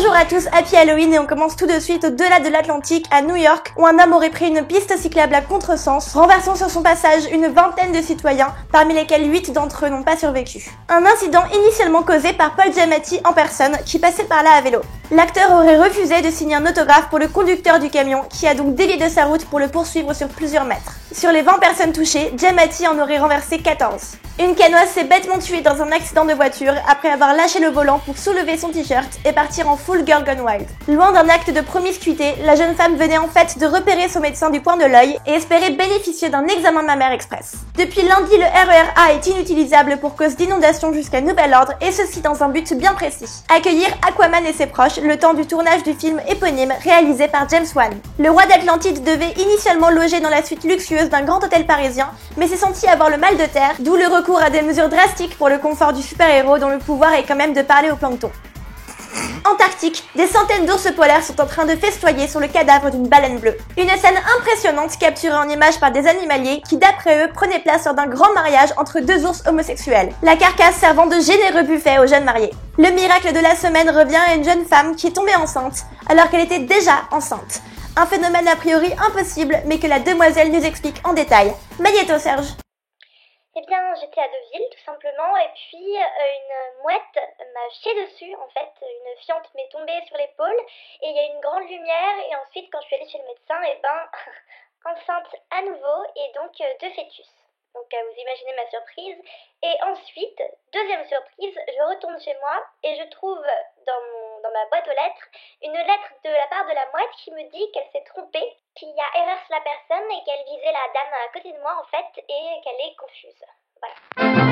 Bonjour à tous, happy Halloween et on commence tout de suite au-delà de l'Atlantique à New York où un homme aurait pris une piste cyclable à contresens, renversant sur son passage une vingtaine de citoyens, parmi lesquels 8 d'entre eux n'ont pas survécu. Un incident initialement causé par Paul Giamatti en personne qui passait par là à vélo. L'acteur aurait refusé de signer un autographe pour le conducteur du camion qui a donc dévié de sa route pour le poursuivre sur plusieurs mètres. Sur les 20 personnes touchées, Giamatti en aurait renversé 14. Une canoise s'est bêtement tuée dans un accident de voiture après avoir lâché le volant pour soulever son t-shirt et partir en full girl gone wild. Loin d'un acte de promiscuité, la jeune femme venait en fait de repérer son médecin du coin de l'œil et espérait bénéficier d'un examen mammaire express. Depuis lundi, le RER A est inutilisable pour cause d'inondation jusqu'à nouvel ordre et ceci dans un but bien précis. Accueillir Aquaman et ses proches le temps du tournage du film éponyme réalisé par James Wan. Le roi d'Atlantide devait initialement loger dans la suite luxueuse d'un grand hôtel parisien, mais s'est senti avoir le mal de terre, d'où le recours à des mesures drastiques pour le confort du super-héros dont le pouvoir est quand même de parler au plancton. Antarctique, des centaines d'ours polaires sont en train de festoyer sur le cadavre d'une baleine bleue. Une scène impressionnante capturée en images par des animaliers qui, d'après eux, prenaient place lors d'un grand mariage entre deux ours homosexuels. La carcasse servant de généreux buffet aux jeunes mariés. Le miracle de la semaine revient à une jeune femme qui est tombée enceinte alors qu'elle était déjà enceinte. Un phénomène a priori impossible mais que la demoiselle nous explique en détail. Magnéto Serge. Eh bien, j'étais à Deauville, tout simplement, et puis une mouette m'a chié dessus, en fait. Une fiente m'est tombée sur l'épaule, et il y a une grande lumière, et ensuite, quand je suis allée chez le médecin, eh ben, enceinte à nouveau, et donc deux fœtus. Donc, vous imaginez ma surprise. Et ensuite, deuxième surprise, je retourne chez moi, et je trouve dans ma boîte aux lettres, une lettre de la part de la mouette qui me dit qu'elle s'est trompée, qu'il y a erreur sur la personne et qu'elle visait la dame à côté de moi en fait et qu'elle est confuse. Voilà.